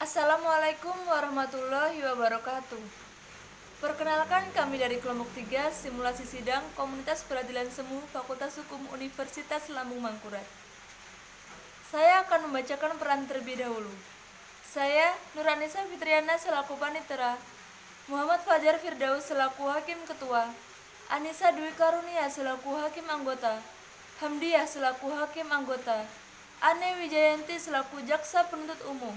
Assalamualaikum warahmatullahi wabarakatuh. Perkenalkan, kami dari kelompok 3 simulasi sidang Komunitas Peradilan Semu Fakultas Hukum Universitas Lambung Mangkurat. Saya akan membacakan peran terlebih dahulu. Saya Nuranisa Fitriana selaku panitera, Muhammad Fajar Firdaus selaku hakim ketua, Anissa Dwi Karunia selaku hakim anggota, Hamdiah selaku hakim anggota, Ane Wijayanti selaku jaksa penuntut umum,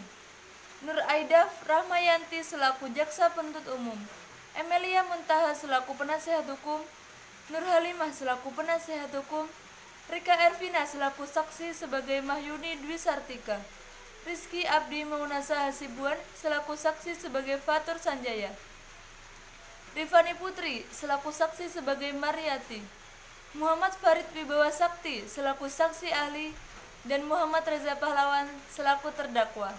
Nur Aida Rahmayanti selaku jaksa penuntut umum, Emelia Muntaha selaku penasehat hukum, Nur Halimah selaku penasehat hukum, Rika Ervina selaku saksi sebagai Mahyuni Dwi Sartika, Rizky Abdi Maunasa Hasibuan selaku saksi sebagai Fatur Sanjaya, Rifani Putri selaku saksi sebagai Mariati, Muhammad Farid Wibawa Sakti selaku saksi ahli, dan Muhammad Reza Pahlawan selaku terdakwa.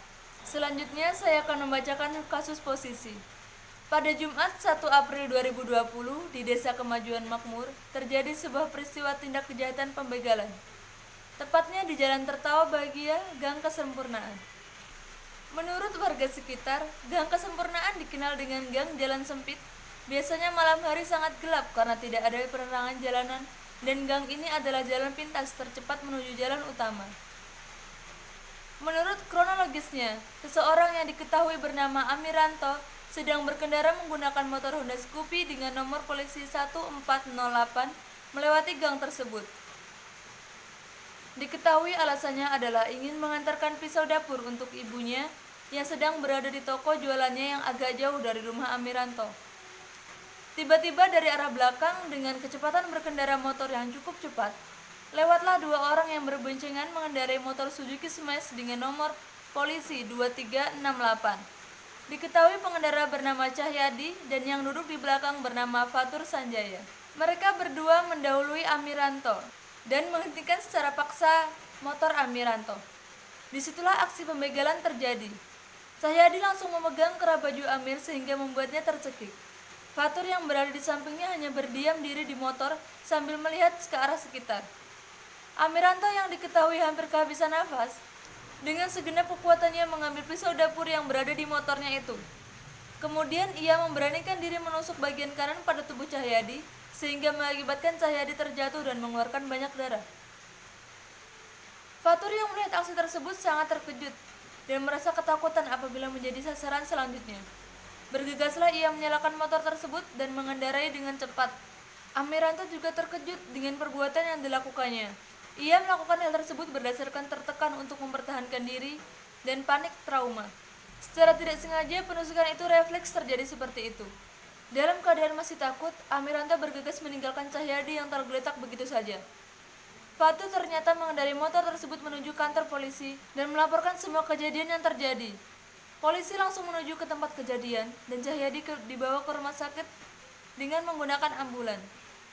Selanjutnya saya akan membacakan kasus posisi. Pada Jumat 1 April 2020 di Desa Kemajuan Makmur terjadi sebuah peristiwa tindak kejahatan pembegalan. Tepatnya di Jalan Tertawa Bahagia, Gang Kesempurnaan. Menurut warga sekitar, Gang Kesempurnaan dikenal dengan gang jalan sempit. Biasanya malam hari sangat gelap karena tidak ada penerangan jalanan, dan gang ini adalah jalan pintas tercepat menuju jalan utama. Menurut kronologisnya, seseorang yang diketahui bernama Amiranto sedang berkendara menggunakan motor Honda Scoopy dengan nomor polisi 1408 melewati gang tersebut. Diketahui alasannya adalah ingin mengantarkan pisau dapur untuk ibunya yang sedang berada di toko jualannya yang agak jauh dari rumah Amiranto. Tiba-tiba dari arah belakang dengan kecepatan berkendara motor yang cukup cepat, lewatlah dua orang yang berboncengan mengendarai motor Suzuki Smash dengan nomor polisi 2368. Diketahui pengendara bernama Cahyadi dan yang duduk di belakang bernama Fatur Sanjaya. Mereka berdua mendahului Amiranto dan menghentikan secara paksa motor Amiranto. Disitulah aksi pembegalan terjadi. Cahyadi langsung memegang kerah baju Amir sehingga membuatnya tercekik. Fatur yang berada di sampingnya hanya berdiam diri di motor sambil melihat ke arah sekitar. Amiranto yang diketahui hampir kehabisan nafas, dengan segenap kekuatannya mengambil pisau dapur yang berada di motornya itu. Kemudian ia memberanikan diri menusuk bagian kanan pada tubuh Cahyadi, sehingga mengakibatkan Cahyadi terjatuh dan mengeluarkan banyak darah. Fatur yang melihat aksi tersebut sangat terkejut dan merasa ketakutan apabila menjadi sasaran selanjutnya. Bergegaslah ia menyalakan motor tersebut dan mengendarai dengan cepat. Amiranto juga terkejut dengan perbuatan yang dilakukannya. Ia melakukan hal tersebut berdasarkan tertekan untuk mempertahankan diri dan panik trauma. Secara tidak sengaja penusukan itu refleks terjadi seperti itu. Dalam keadaan masih takut, Amiranto bergegas meninggalkan Cahyadi yang tergeletak begitu saja. Fatu ternyata mengendarai motor tersebut menuju kantor polisi dan melaporkan semua kejadian yang terjadi. Polisi langsung menuju ke tempat kejadian dan Cahyadi dibawa ke rumah sakit dengan menggunakan ambulan.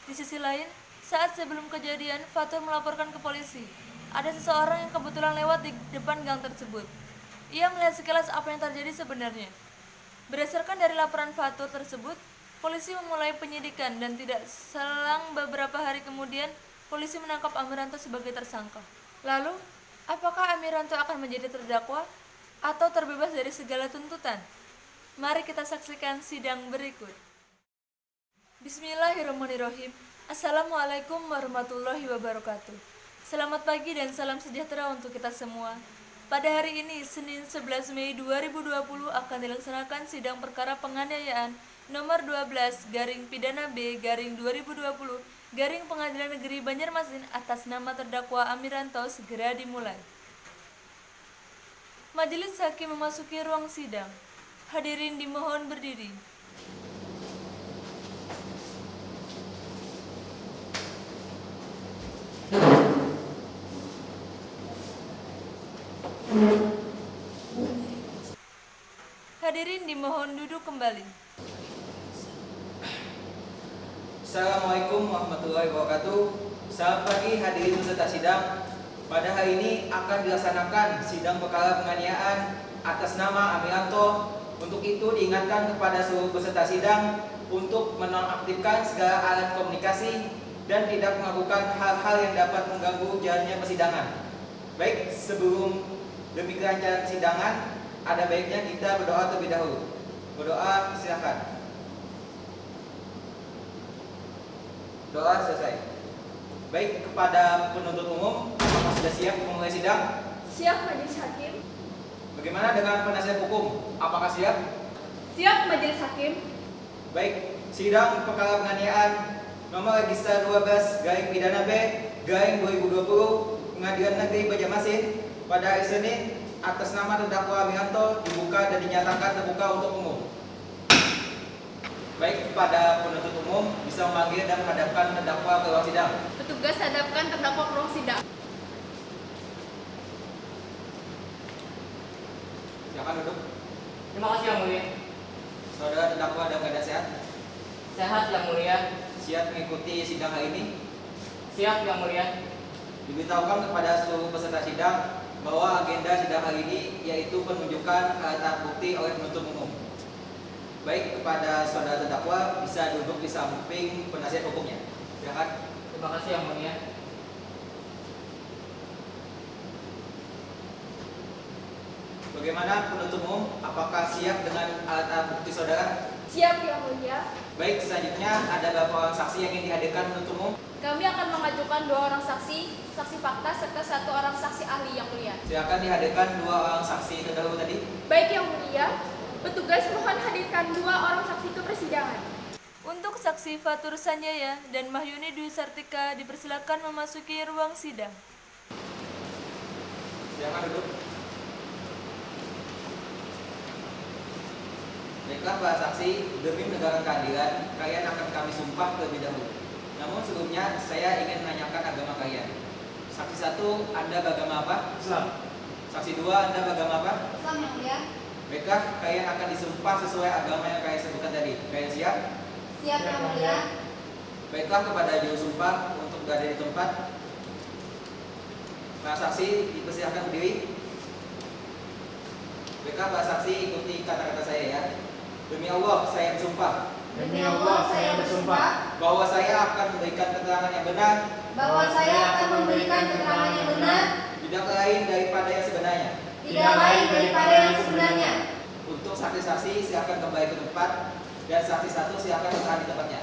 Di sisi lain, saat sebelum kejadian, Fatur melaporkan ke polisi. Ada seseorang yang kebetulan lewat di depan gang tersebut. Ia melihat sekilas apa yang terjadi sebenarnya. Berdasarkan dari laporan Fatur tersebut, polisi memulai penyidikan dan tidak selang beberapa hari kemudian, polisi menangkap Amiranto sebagai tersangka. Lalu, apakah Amiranto akan menjadi terdakwa atau terbebas dari segala tuntutan? Mari kita saksikan sidang berikut. Bismillahirrahmanirrahim. Assalamualaikum warahmatullahi wabarakatuh. Selamat pagi dan salam sejahtera untuk kita semua. Pada hari ini, Senin 11 Mei 2020 akan dilaksanakan sidang perkara penganiayaan nomor 12 garing pidana B garing 2020 garing Pengadilan Negeri Banjarmasin atas nama terdakwa Amiranto segera dimulai. Majelis hakim memasuki ruang sidang. Hadirin dimohon berdiri. Hadirin dimohon duduk kembali. Assalamualaikum warahmatullahi wabarakatuh. Selamat pagi hadirin peserta sidang. Pada hari ini akan dilaksanakan sidang perkara penganiayaan atas nama Amiranto. Untuk itu diingatkan kepada seluruh peserta sidang untuk menonaktifkan segala alat komunikasi dan tidak melakukan hal-hal yang dapat mengganggu jalannya persidangan. Baik, sebelum demi kelancaran persidangan, ada baiknya kita berdoa terlebih dahulu. Berdoa, silakan. Doa selesai. Baik, kepada penuntut umum, apakah sudah siap memulai sidang? Siap, Majelis Hakim. Bagaimana dengan penasihat hukum? Apakah siap? Siap, Majelis Hakim. Baik, sidang perkara penganiayaan nomor register 12/Pidana B/2020 Pengadilan Negeri Banjarmasin pada hari Senin atas nama terdakwa Amianto dibuka dan dinyatakan terbuka untuk umum. Baik, kepada penuntut umum bisa memanggil dan menghadapkan terdakwa ke ruang sidang. Petugas hadapkan terdakwa ke ruang sidang. Silakan duduk. Terima kasih Yang Mulia. Saudara terdakwa dalam keadaan sehat? Sehat Yang Mulia. Siap mengikuti sidang hari ini? Siap Yang Mulia. Diberitahukan kepada seluruh peserta sidang bahwa agenda sidang hari ini yaitu penunjukan alat bukti oleh penuntut umum. Baik, kepada saudara terdakwa bisa duduk di samping penasihat hukumnya. Silakan. Terima kasih Yang Mulia. Bagaimana penuntut umum? Apakah siap dengan alat bukti saudara? Siap, Yang Mulia. Baik, selanjutnya ada beberapa orang saksi yang ingin dihadirkan penuntut umum. Kami akan mengajukan 2 orang saksi, saksi fakta serta 1 orang saksi ahli, Yang Mulia. Silakan dihadirkan 2 orang saksi terdahulu tadi. Baik, Yang Mulia. Petugas mohon hadirkan 2 orang saksi ke persidangan. Untuk saksi Fatur Sanjaya dan Mahyuni Dwi Sartika dipersilakan memasuki ruang sidang. Silakan duduk. Baiklah para saksi, demi menegakkan keadilan, kalian akan kami sumpah terlebih dahulu. Namun sebelumnya saya ingin menanyakan agama kalian. Saksi 1, Anda beragama apa? Islam. Saksi 2, Anda beragama apa? Islam, Yang Mulia. Baiklah, kalian akan disumpah sesuai agama yang kalian sebutkan tadi. Kalian siap? Siap, Yang Mulia. Baiklah, kepada juru sumpah untuk berada di tempat. Para saksi dipersilakan berdiri. Baiklah, para saksi ikuti kata-kata saya ya. Demi Allah, saya bersumpah Demi Allah, saya bersumpah bahwa saya akan memberikan keterangan yang benar, bahwa saya akan memberikan keterangan yang benar, tidak lain daripada yang sebenarnya. tidak lain daripada yang sebenarnya. Untuk saksi-saksi silakan kembali ke tempat dan saksi 1 silakan bertahan di tempatnya.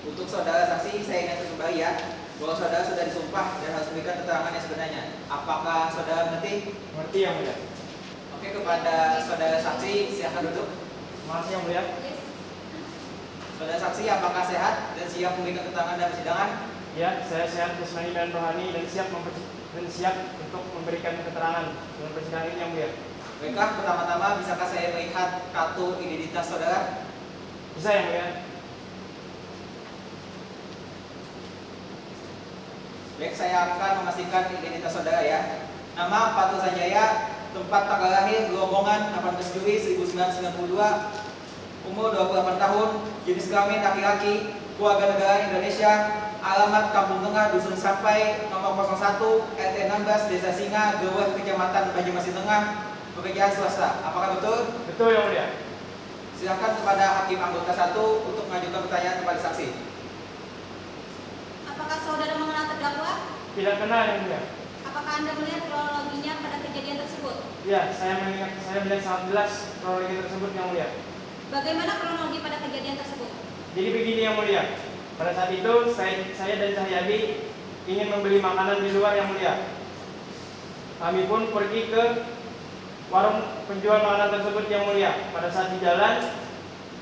Untuk saudara saksi saya ingatkan kembali ya bahwa saudara sudah disumpah dan harus memberikan keterangan yang sebenarnya. Apakah saudara mengerti? Mengerti Yang Mulia. Oke, kepada saudara saksi silakan duduk. Terima kasih Yang Mulia. Saudara saksi apakah sehat dan siap memberikan keterangan dalam persidangan? Ya, saya sehat jasmani dan rohani dan siap untuk memberikan keterangan dalam persidangan ini Yang Mulia. Baiklah, pertama-tama bisakah saya melihat kartu identitas saudara? Bisa Yang Mulia. Baik, saya akan memastikan identitas saudara ya. Nama Fatur Sanjaya, tempat tanggal lahir Gerombongan 18 Juli 1992, umur 28 tahun, jenis kelamin laki-laki, keluarga negara Indonesia, alamat Kampung Tengah, Dusun Sampai, nomor 01, RT 16, Desa Singa, Geweh, Kecamatan Banjarmasin Tengah, pekerjaan swasta. Apakah betul? Betul Yang Mulia. Silakan kepada Hakim Anggota 1 untuk mengajukan pertanyaan kepada saksi. Apakah saudara mengenal terdakwa? Tidak kenal Yang Mulia. Apakah Anda melihat kronologinya pada kejadian tersebut? Ya, saya melihat sangat jelas kronologi tersebut Yang Mulia. Bagaimana kronologi pada kejadian tersebut? Jadi begini Yang Mulia. Pada saat itu saya dan Cahyadi ingin membeli makanan di luar Yang Mulia. Kami pun pergi ke warung penjual makanan tersebut Yang Mulia. Pada saat di jalan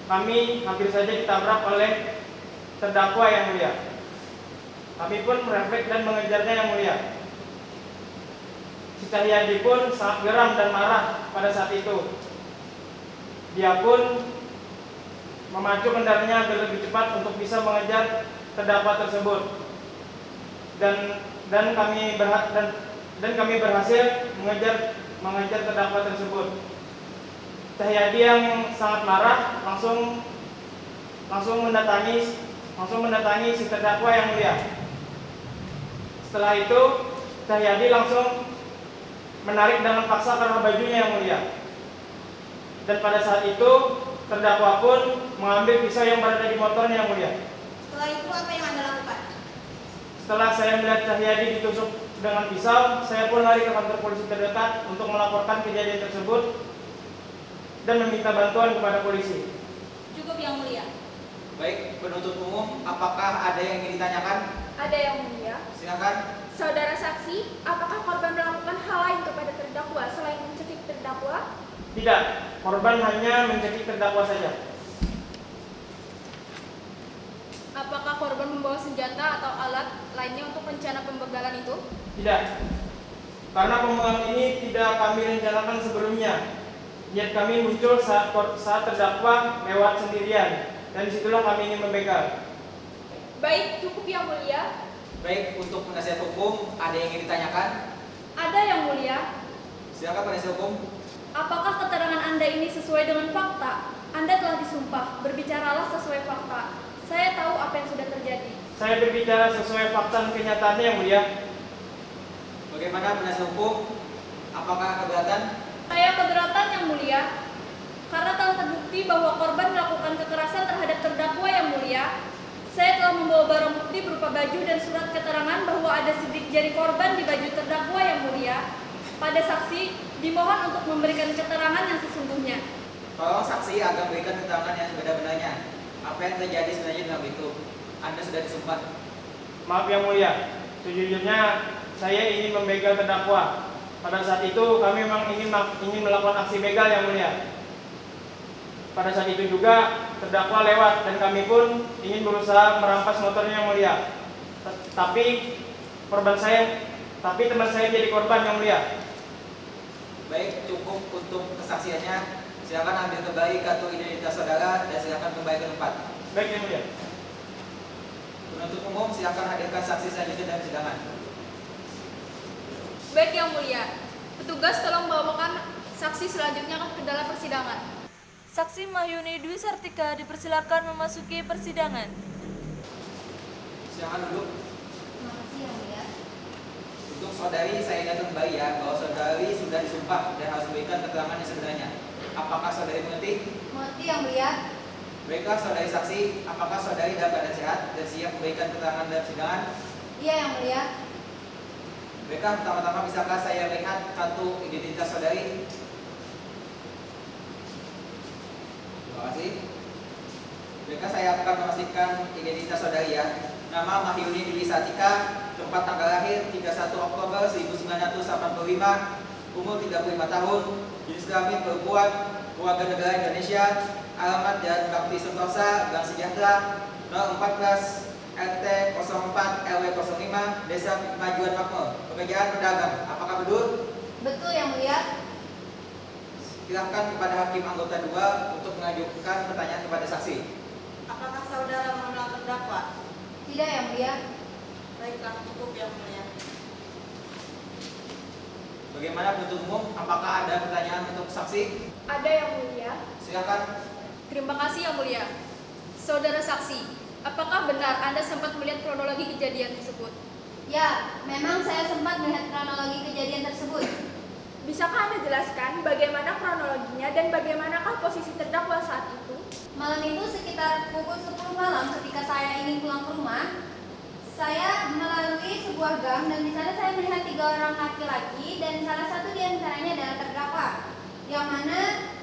kami hampir saja ditabrak oleh terdakwa Yang Mulia. Kami pun merefleks dan mengejarnya Yang Mulia. Si Cahyadi pun sangat geram dan marah pada saat itu. Dia pun memacu kendaraannya agar lebih cepat untuk bisa mengejar terdakwa tersebut. Dan kami berhasil mengejar terdakwa tersebut. Cahyadi yang sangat marah langsung mendatangi si terdakwa Yang Mulia. Setelah itu Cahyadi langsung menarik dengan paksa karena bajunya Yang Mulia. Dan pada saat itu terdakwa pun mengambil pisau yang berada di motornya Yang Mulia. Setelah itu apa yang Anda lakukan? Setelah saya melihat Cahyadi dengan pisau, saya pun lari ke kantor polisi terdekat untuk melaporkan kejadian tersebut dan meminta bantuan kepada polisi. Cukup Yang Mulia. Baik, penuntut umum, apakah ada yang ingin ditanyakan? Ada yang mulia. Silakan. Saudara saksi, apakah korban melakukan hal lain kepada terdakwa selain mencekik terdakwa? Tidak, korban hanya mencekik terdakwa saja. Apakah korban membawa senjata atau alat lainnya untuk rencana pembegalan itu? Tidak, karena pembegalan ini tidak kami rencanakan sebelumnya. Niat kami muncul saat terdakwa lewat sendirian, dan disitulah kami ingin membegal. Baik, cukup Yang Mulia. Baik, untuk penasihat hukum, ada yang ingin ditanyakan? Ada Yang Mulia. Silakan penasihat hukum. Apakah keterangan Anda ini sesuai dengan fakta? Anda telah disumpah, berbicaralah sesuai fakta. Saya tahu apa yang sudah terjadi. Saya berbicara sesuai fakta dan kenyataannya, Yang Mulia. Bagaimana penasihat hukum? Apakah keberatan? Saya keberatan Yang Mulia, karena telah terbukti bahwa korban melakukan kekerasan terhadap terdakwa Yang Mulia. Saya telah membawa barang bukti berupa baju dan surat keterangan bahwa ada sidik jari korban di baju terdakwa Yang Mulia. Pada saksi, dimohon untuk memberikan keterangan yang sesungguhnya. Tolong saksi agar memberikan keterangan yang sebenar-benarnya. Apa yang terjadi sebenarnya dengan itu? Anda sudah disumpah. Maaf Yang Mulia, sejujurnya saya ingin membegal terdakwa. Pada saat itu kami memang ingin melakukan aksi begal, Yang Mulia. Pada saat itu juga terdakwa lewat dan kami pun ingin berusaha merampas motornya, Yang Mulia. Tapi teman saya jadi korban, Yang Mulia. Baik, cukup untuk kesaksiannya. Silakan ambil kembali kartu identitas saudara dan silakan kembali ke tempat. Baik, Yang Mulia. Penuntut umum, silakan hadirkan saksi selanjutnya dalam persidangan. Baik Yang Mulia, petugas tolong bawakan saksi selanjutnya ke dalam persidangan. Saksi Mahyuni Dwi Sartika dipersilakan memasuki persidangan. Silakan duduk. Terima kasih Yang Mulia. Untuk saudari, saya ingatkan kembali ya bahwa saudari sudah disumpah dan harus memberikan keterangan yang sebenarnya. Apakah saudari mengerti? Mengerti Yang Mulia. Baiklah saudari saksi, apakah saudari dalam keadaan sehat dan siap memberikan keterangan dalam persidangan? Iya Yang Mulia. Baiklah, pertama-tama bisakah saya lihat kartu identitas saudari? Terima kasih. Baiklah, saya akan memastikan identitas saudari ya. Nama Mahyuni Dwi Sartika, tempat tanggal lahir 31 Oktober 1985, umur 35 tahun, jenis kelamin perempuan, keluarga negara Indonesia, alamat Jalan Bakti Sentosa, Gang Sejahtera, 014 RT 04 RW 05, Desa Kemajuan Makmur, pekerjaan pedagang. Apakah betul? Betul Yang Mulia. Silakan kepada Hakim Anggota 2 untuk mengajukan pertanyaan kepada saksi. Apakah saudara mengenal terdakwa? Tidak Yang Mulia. Baiklah, cukup Yang Mulia. Bagaimana penuntut umum? Apakah ada pertanyaan untuk saksi? Ada Yang Mulia. Silakan. Terima kasih Yang Mulia. Saudara saksi, apakah benar Anda sempat melihat kronologi kejadian tersebut? Ya, memang saya sempat melihat kronologi kejadian tersebut. Bisakah Anda jelaskan bagaimana kronologinya dan bagaimanakah posisi terdakwa saat itu? Malam itu sekitar pukul 10 malam ketika saya ingin pulang ke rumah, saya melalui sebuah gang dan di sana saya melihat 3 orang laki-laki dan salah satu di antaranya adalah terdakwa, yang mana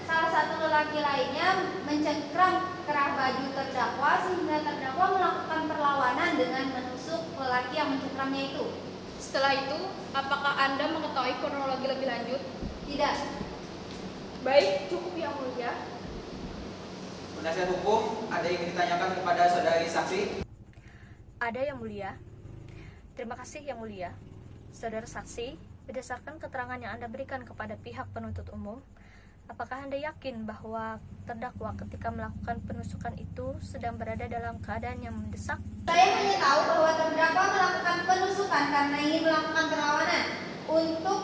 salah satu lelaki lainnya mencengkram kerah baju terdakwa sehingga terdakwa melakukan perlawanan dengan menusuk lelaki yang mencengkramnya itu. Setelah itu, apakah Anda mengetahui kronologi lebih lanjut? Tidak. Baik, cukup Yang Mulia. Penasihat hukum, ada yang ingin ditanyakan kepada saudari saksi? Ada Yang Mulia. Terima kasih Yang Mulia. Saudara saksi, berdasarkan keterangan yang Anda berikan kepada pihak penuntut umum, apakah Anda yakin bahwa terdakwa ketika melakukan penusukan itu sedang berada dalam keadaan yang mendesak? Saya hanya tahu bahwa terdakwa melakukan penusukan karena ingin melakukan perlawanan. Untuk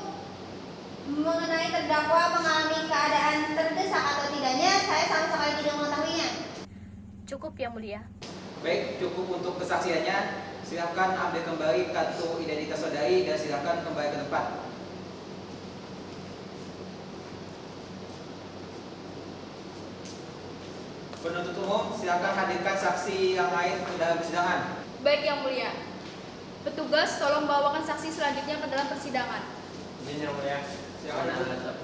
mengenai terdakwa mengalami keadaan terdesak atau tidaknya, saya sama sekali tidak mengetahuinya. Cukup Yang Mulia. Baik, cukup untuk kesaksiannya. Silakan ambil kembali kartu identitas saudari dan silakan kembali ke tempat. Penuntut umum, silakan hadirkan saksi yang lain ke dalam persidangan. Baik Yang Mulia. Petugas, tolong bawakan saksi selanjutnya ke dalam persidangan. Ini yang mulia. Silakan.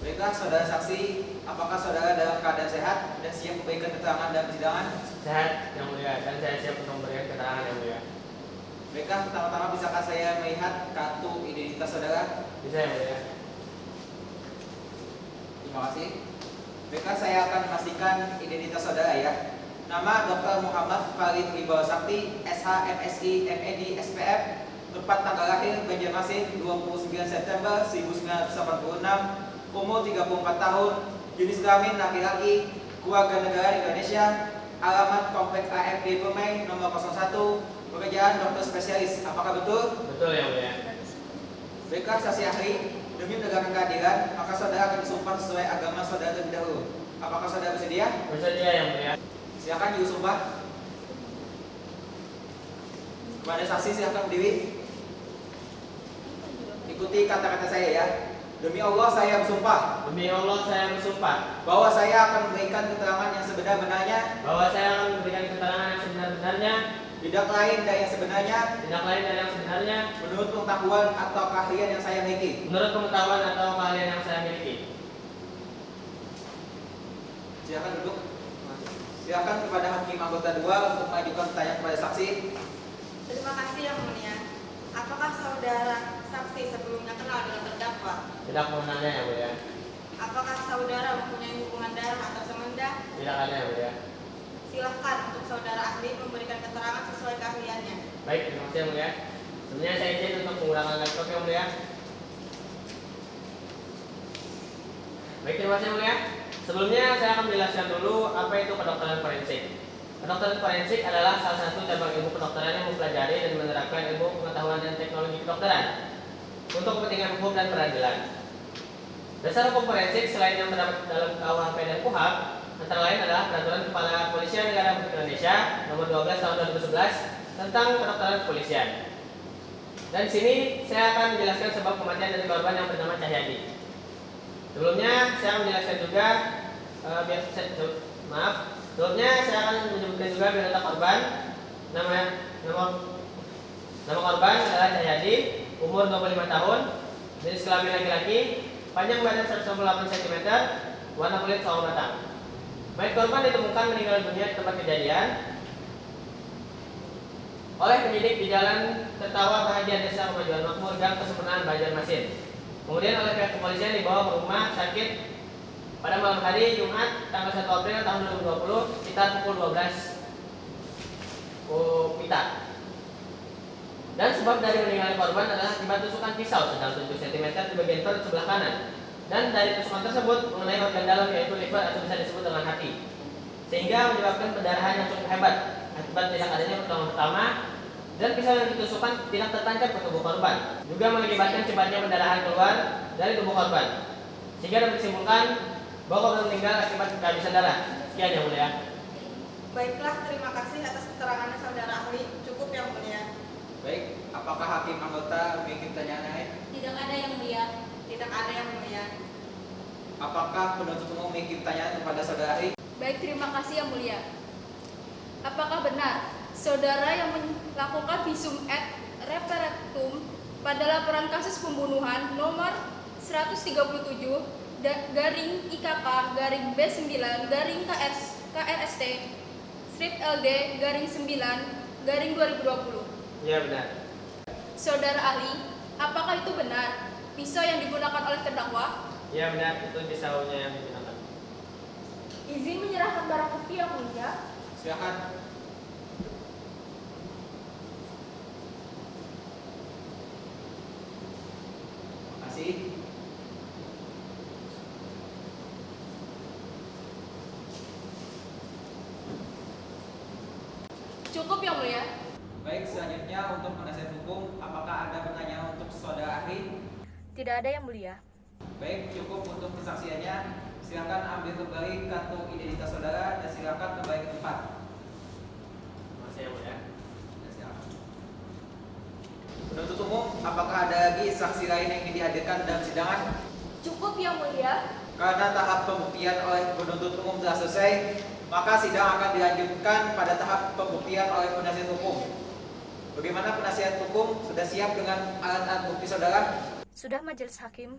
Baiklah saudara saksi, apakah saudara dalam keadaan sehat dan siap memberikan keterangan dalam persidangan? Sehat yang mulia, dan saya siap untuk memberikan keterangan yang mulia. Baiklah, pertama-tama bisakah saya melihat kartu identitas saudara? Bisa yang mulia. Terima kasih. Baiklah, saya akan memastikan identitas saudara ya. Nama Dr. Muhammad Farid Wibawa Sakti, SH, MSI, MED, SPF. Tempat tanggal lahir Banjarmasin 29 September 1986. Umur 34 tahun. Jenis kelamin laki-laki. Keluarga negara Indonesia. Alamat Komplek AFD Permai nomor 01. Pekerjaan dokter spesialis. Apakah betul? Betul yang mulia. Baiklah saksi ahli, demi menegakkan keadilan, maka saudara akan disumpah sesuai agama saudara terlebih dahulu. Apakah saudara bersedia? Bersedia yang mulia. Silakan juga sumpah. Kepada saksi silakan berdiri. Ikuti kata-kata saya ya. Demi Allah saya bersumpah Demi Allah saya bersumpah bahwa saya akan memberikan keterangan yang sebenar-benarnya, bahwa saya akan memberikan keterangan yang sebenar-benarnya, tidak lain dari yang sebenarnya, tidak lain dari yang sebenarnya, menurut pengetahuan atau keahlian yang saya miliki. menurut pengetahuan atau keahlian yang saya miliki. Silakan duduk. Silakan kepada hakim anggota 2 untuk mengajukan pertanyaan kepada saksi. Terima kasih yang mulia. Apakah saudara saksi sebelumnya kenal dengan terdakwa? Tidak mengenalnya yang mulia. Apakah saudara mempunyai hubungan darah atau semenda? Tidak ada yang mulia. Silahkan untuk saudara ahli memberikan keterangan sesuai keahliannya. Baik, terima kasih yang mulia. Sebenarnya saya izin untuk menggunakan laptop yang mulia. Baik, terima kasih yang mulia. Sebelumnya saya akan menjelaskan dulu apa itu kedokteran forensik. Kedokteran forensik adalah salah satu cabang ilmu kedokteran yang mempelajari dan menerapkan ilmu pengetahuan dan teknologi kedokteran untuk kepentingan hukum dan peradilan. Dasar hukum forensik selain yang terdapat dalam KUHP dan KUHAP antara lain adalah Peraturan Kepala Kepolisian Negara Republik Indonesia Nomor 12 Tahun 2011 tentang kedokteran kepolisian. Dan di sini saya akan menjelaskan sebab kematian dari korban yang bernama Cahyadi. Sebelumnya saya akan menjelaskan juga Sebelumnya saya akan menyebutkan juga biodata korban. Nama korban adalah Cahyadi, umur 25 tahun, jenis kelamin laki-laki, panjang badan 168 cm, warna kulit sawo matang. Mayat korban ditemukan meninggal dunia di tempat kejadian oleh penyidik di Jalan Tertawa Bahagia Desa Kemajuan Makmur Gang Kesempurnaan Banjarmasin. Kemudian oleh pihak kepolisian dibawa ke rumah sakit pada malam hari Jumat tanggal 1 April tahun 2020 sekitar pukul 12 WITA. Dan sebab dari meninggalnya korban adalah akibat tusukan pisau sedang 7 cm di bagian perut sebelah kanan. Dan dari tusukan tersebut mengenai organ dalam yaitu liver atau bisa disebut dengan hati, sehingga menyebabkan pendarahan yang cukup hebat akibat tidak adanya pertolongan pertama. Dan pisau yang ditusukkan tidak tertancap ke tubuh korban, juga mengakibatkan cepatnya pendarahan keluar dari tubuh korban, sehingga dapat disimpulkan bahwa korban meninggal akibat kehabisan darah. Sekian yang mulia. Baiklah, terima kasih atas keterangannya saudara ahli. Cukup yang mulia. Baik, apakah hakim anggota memiliki pertanyaan lain? Tidak ada yang mulia. Tidak ada yang mulia. Apakah penuntut umum memiliki pertanyaan kepada saudara ahli? Baik, terima kasih yang mulia. Apakah benar saudara yang melakukan visum et repertum pada laporan kasus pembunuhan nomor 137 garing IKK garing B9 garing KRST strip LD garing 9 garing 2020? Ya benar. Saudara ahli, apakah itu benar pisau yang digunakan oleh terdakwa? Ya benar, itu pisaunya yang digunakan. Izin menyerahkan barang bukti yang mulia. Silakan. Terima kasih. Cukup yang mulia. Baik, selanjutnya untuk penasihat hukum, apakah ada pertanyaan untuk saudara ahli? Tidak ada yang mulia. Baik, cukup untuk kesaksiannya. Silakan ambil kembali kartu identitas saudara dan silakan kembali ke tempat. Terima kasih yang mulia. Ya, silakan. Penuntut umum, apakah ada lagi saksi lain yang ingin dihadirkan dalam persidangan? Cukup yang mulia. Karena tahap pembuktian oleh penuntut umum telah selesai, maka sidang akan dilanjutkan pada tahap pembuktian oleh penasihat hukum. Bagaimana penasihat hukum? Sudah siap dengan alat-alat bukti saudara? Sudah, Majelis Hakim.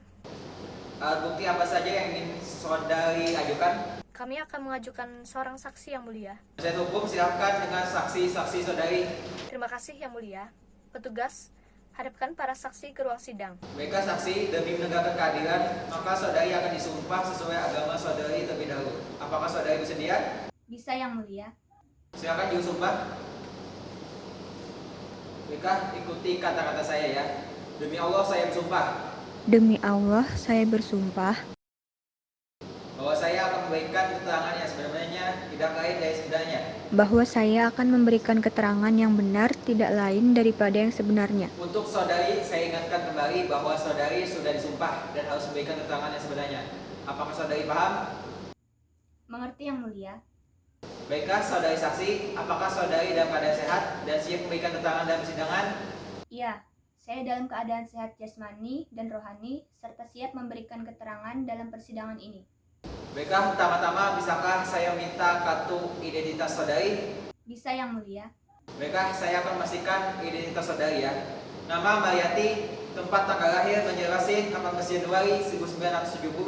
Alat bukti apa saja yang ingin saudari ajukan? Kami akan mengajukan seorang saksi, Yang Mulia. Penasihat hukum silakan dengan saksi-saksi saudari. Terima kasih, Yang Mulia. Petugas, hadapkan para saksi ke ruang sidang. Baiklah saksi, demi menegakkan keadilan, maka saudari akan disumpah sesuai agama saudari terlebih dahulu. Apakah saudari bersedia? Bisa, Yang Mulia. Silakan juru sumpah. Baiklah, ikuti kata-kata saya ya. Demi Allah saya bersumpah Demi Allah, saya bersumpah bahwa saya akan memberikan keterangan yang sebenarnya, tidak lain dari sebenarnya. bahwa saya akan memberikan keterangan yang benar, tidak lain daripada yang sebenarnya. Untuk saudari, saya ingatkan kembali bahwa saudari sudah disumpah dan harus memberikan keterangan yang sebenarnya. Apakah saudari paham? Mengerti, Yang Mulia. Baiklah, saudari saksi, apakah saudari dalam keadaan sehat dan siap memberikan keterangan dalam persidangan? Iya, saya dalam keadaan sehat jasmani dan rohani, serta siap memberikan keterangan dalam persidangan ini. Baiklah, pertama-tama bisakah saya minta kartu identitas saudari? Bisa, Yang Mulia. Baiklah, saya akan memastikan identitas saudari ya. Nama Mariati, tempat tanggal lahir Banjarmasin 18 Januari 1970,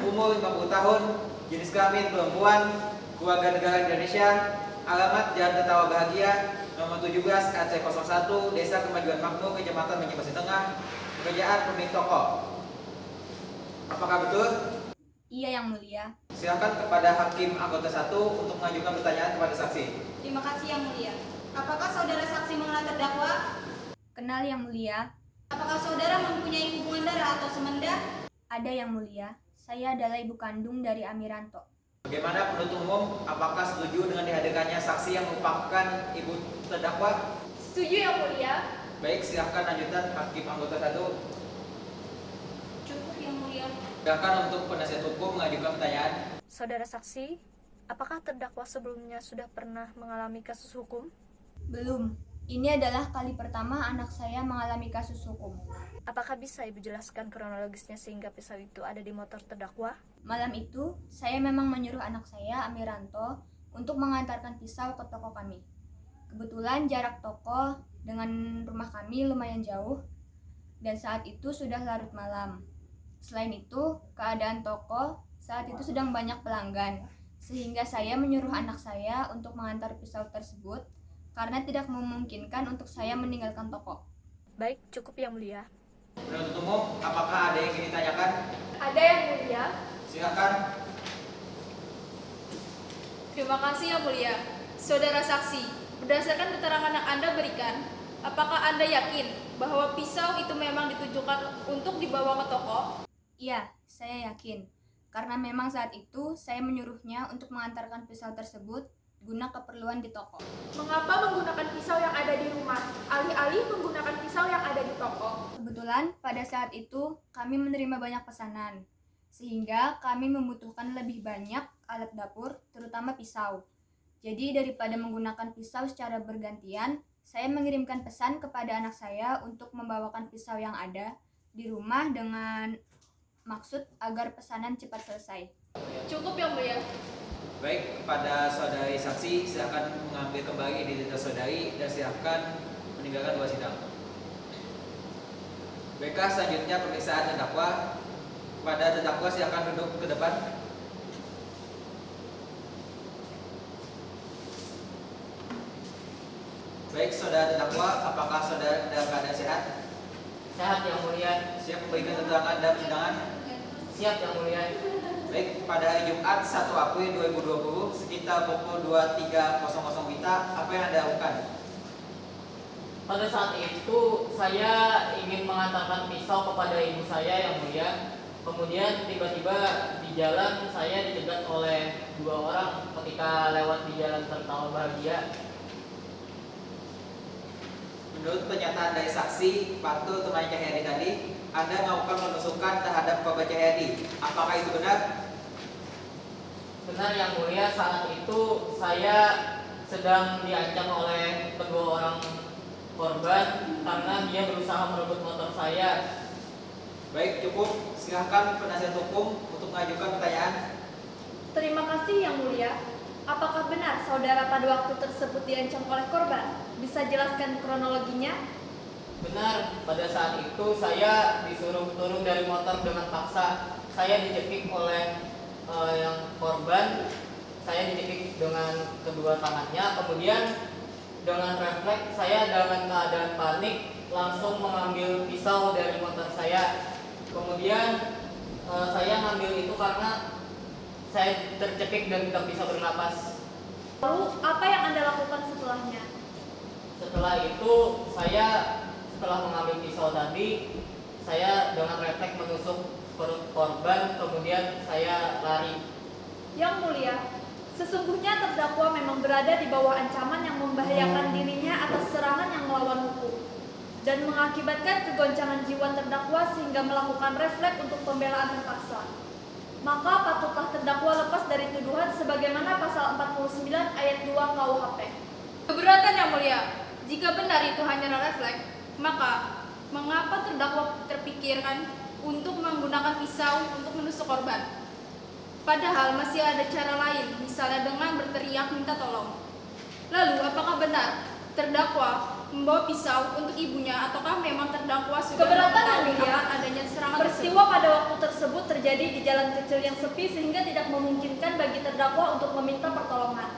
umur 50 tahun, jenis kelamin perempuan, keluarga negara Indonesia, alamat Jalan Tertawa Bahagia, nomor 17 RT 01, Desa Kemajuan Makmur, Kecamatan Banjarmasin Tengah, pekerjaan pemilik toko. Apakah betul? Iya, Yang Mulia. Silakan kepada Hakim anggota 1 untuk mengajukan pertanyaan kepada saksi. Terima kasih Yang Mulia. Apakah saudara saksi mengenal terdakwa? Kenal, Yang Mulia. Apakah saudara mempunyai hubungan darah atau semenda? Ada, Yang Mulia. Saya adalah ibu kandung dari Amiranto. Bagaimana penuntut umum? Apakah setuju dengan dihadirkannya saksi yang merupakan ibu terdakwa? Setuju, Yang Mulia. Baik, silakan lanjutan Hakim anggota 1. Cukup, Yang Mulia. Silakan untuk penasihat hukum mengajukan pertanyaan. Saudara saksi, apakah terdakwa sebelumnya sudah pernah mengalami kasus hukum? Belum. Ini adalah kali pertama anak saya mengalami kasus hukum. Apakah bisa Ibu jelaskan kronologisnya sehingga pisau itu ada di motor terdakwa? Malam itu, saya memang menyuruh anak saya, Amiranto, untuk mengantarkan pisau ke toko kami. Kebetulan jarak toko dengan rumah kami lumayan jauh, dan saat itu sudah larut malam. Selain itu, keadaan toko saat itu sedang banyak pelanggan, sehingga saya menyuruh anak saya untuk mengantar pisau tersebut karena tidak memungkinkan untuk saya meninggalkan toko. Baik, cukup Yang Mulia. Penuntut umum, apakah ada yang ingin ditanyakan? Ada, Yang Mulia. Silakan. Terima kasih, Yang Mulia. Saudara saksi, berdasarkan keterangan yang Anda berikan, apakah Anda yakin bahwa pisau itu memang ditujukan untuk dibawa ke toko? Iya, saya yakin. Karena memang saat itu saya menyuruhnya untuk mengantarkan pisau tersebut guna keperluan di toko. Mengapa menggunakan pisau yang ada di rumah, alih-alih menggunakan pisau yang ada di toko? Kebetulan pada saat itu kami menerima banyak pesanan, sehingga kami membutuhkan lebih banyak alat dapur, terutama pisau. Jadi daripada menggunakan pisau secara bergantian, saya mengirimkan pesan kepada anak saya untuk membawakan pisau yang ada di rumah dengan maksud agar pesanan cepat selesai. Cukup, Yang Mulia. Baik, kepada saudari saksi, silakan mengambil kembali identitas saudari dan silakan meninggalkan ruang sidang. Baiklah, selanjutnya pemeriksaan terdakwa. Kepada terdakwa silakan duduk ke depan. Baik, saudara terdakwa, apakah saudara dalam keadaan sehat? Sehat Yang Mulia. Siap memberikan keterangan dalam persidangan? Siap Yang Mulia. Baik, pada hari Jumat 1 April 2020 sekitar pukul 23.00 WITA, apa yang Anda lakukan? Pada saat itu saya ingin mengantarkan pisau kepada ibu saya Yang Mulia. Kemudian tiba-tiba di jalan saya dicegat oleh 2 orang ketika lewat di Jalan Tertawa Bahagia. Menurut pernyataan dari saksi Patul Tunai Cahyadi tadi, Anda melakukan penusukan terhadap korban Cahyadi. Apakah itu benar? Benar Yang Mulia, saat itu saya sedang diancam oleh kedua orang korban karena dia berusaha merebut motor saya. Baik, cukup. Silahkan penasihat hukum untuk mengajukan pertanyaan. Terima kasih Yang Mulia. Apakah benar saudara pada waktu tersebut diancam oleh korban? Bisa jelaskan kronologinya? Benar, pada saat itu saya disuruh turun dari motor dengan paksa. Saya dicekik oleh yang korban. Saya dicekik dengan kedua tangannya. Kemudian dengan refleks saya dengan keadaan panik langsung mengambil pisau dari motor saya. Kemudian saya ngambil itu karena saya tercekik dan tidak bisa bernapas. Lalu apa yang Anda lakukan setelahnya? Setelah itu setelah mengambil pisau tadi, saya dengan refleks menusuk perut korban, kemudian saya lari. Yang Mulia, sesungguhnya terdakwa memang berada di bawah ancaman yang membahayakan dirinya atas serangan yang melawan hukum dan mengakibatkan kegoncangan jiwa terdakwa sehingga melakukan refleks untuk pembelaan terpaksa. Maka patutlah terdakwa lepas dari tuduhan sebagaimana pasal 49 ayat 2 KUHP. Keberatan Yang Mulia, jika benar itu hanyalah refleks, maka mengapa terdakwa terpikirkan untuk menggunakan pisau untuk menusuk korban? Padahal masih ada cara lain, misalnya dengan berteriak minta tolong. Lalu apakah benar terdakwa membawa pisau untuk ibunya ataukah memang terdakwa sudah Keberatan Yang mengetahui Mulia, akan adanya serangan peristiwa pada waktu tersebut terjadi di jalan kecil yang sepi sehingga tidak memungkinkan bagi terdakwa untuk meminta pertolongan.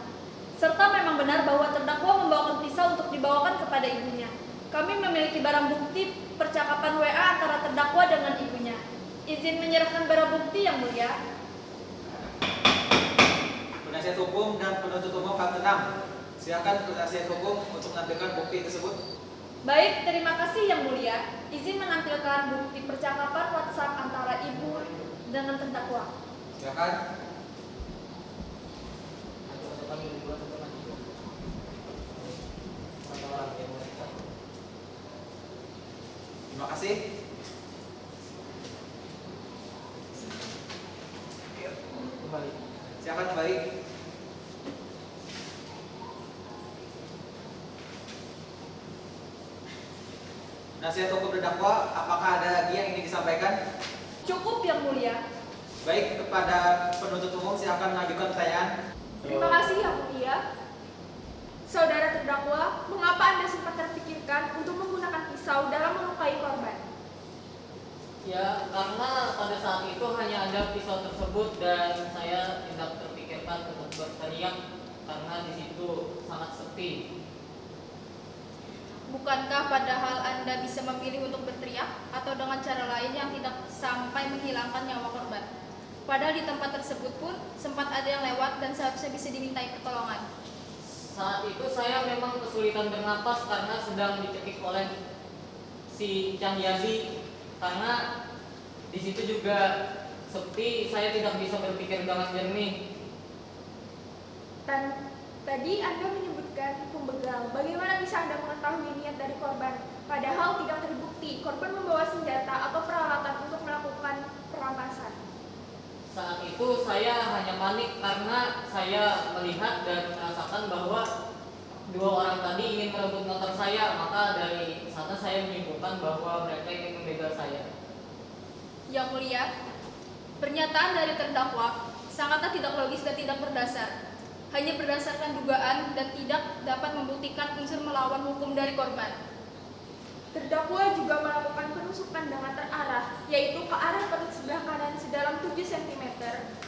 Serta memang benar bahwa terdakwa membawakan pisau untuk dibawakan kepada ibunya. Kami memiliki barang bukti percakapan WA antara terdakwa dengan ibunya. Izin menyerahkan barang bukti Yang Mulia. Penasihat hukum dan penuntut umum hak 6. Silakan penasihat hukum untuk menampilkan bukti tersebut. Baik, terima kasih Yang Mulia. Izin menampilkan bukti percakapan WhatsApp antara ibu dengan terdakwa. Silakan. Terima kasih. Kembali. Silakan kembali. Nasihat hukum terdakwa, apakah ada lagi yang ingin disampaikan? Cukup Yang Mulia. Baik, kepada penuntut umum silakan mengajukan pertanyaan. Terima kasih Yang Mulia. Saudara terdakwa, mengapa Anda sempat terpikirkan untuk menggunakan pisau dalam melukai korban? Ya, karena pada saat itu hanya ada pisau tersebut dan saya tidak terpikirkan untuk berteriak karena di situ sangat sepi. Bukankah padahal Anda bisa memilih untuk berteriak atau dengan cara lain yang tidak sampai menghilangkan nyawa korban? Padahal di tempat tersebut pun sempat ada yang lewat dan seharusnya bisa dimintai pertolongan. Saat itu saya memang kesulitan bernapas karena sedang dicekik oleh si Cahyadi. Karena di situ juga sepi, saya tidak bisa berpikir dengan jernih. Dan tadi Anda menyebutkan pembegal. Bagaimana bisa Anda mengetahui niat dari korban? Padahal tidak terbukti korban membawa senjata atau peralatan untuk melakukan perampasan. Saat itu saya hanya panik karena saya melihat dan merasakan bahwa dua orang tadi ingin merebut motor saya. Maka dari sana saya menyimpulkan bahwa mereka ingin membegal saya. Yang Mulia, pernyataan dari terdakwa sangatlah tidak logis dan tidak berdasar. Hanya berdasarkan dugaan dan tidak dapat membuktikan unsur melawan hukum dari korban. Terdakwa juga melakukan penusukan dengan terarah, yaitu ke arah perut sebelah kanan sedalam 7 cm,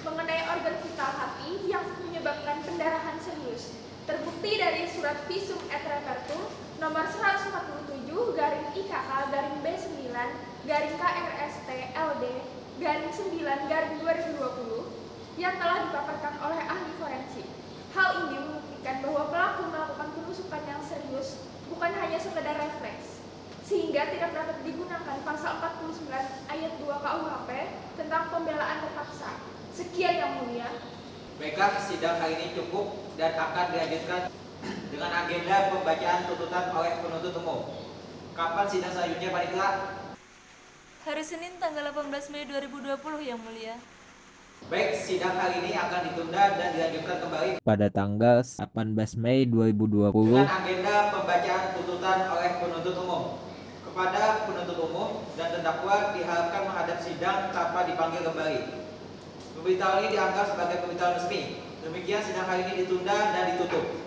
mengenai organ vital hati yang menyebabkan pendarahan serius. Terbukti dari surat visum et repertum nomor 147-IKK-B9-KRST-LD-9-9/2020 yang telah dipaparkan oleh ahli forensik. Hal ini membuktikan bahwa pelaku melakukan penusukan yang serius, bukan hanya sekedar refleks, sehingga tidak dapat digunakan pasal 49 ayat 2 KUHP tentang pembelaan terpaksa. Sekian Yang Mulia. Baiklah, sidang hari ini cukup dan akan dilanjutkan dengan agenda pembacaan tuntutan oleh penuntut umum. Kapan sidang selanjutnya, Panitia? Hari Senin tanggal 18 Mei 2020 Yang Mulia. Baik, sidang hari ini akan ditunda dan dilanjutkan kembali pada tanggal 18 Mei 2020 dengan agenda pembacaan tuntutan oleh penuntut umum. Kepada penuntut umum dan terdakwa diharapkan menghadap sidang tanpa dipanggil kembali. Pemberitahuan ini dianggap sebagai pemberitahuan resmi. Demikian sidang hari ini ditunda dan ditutup.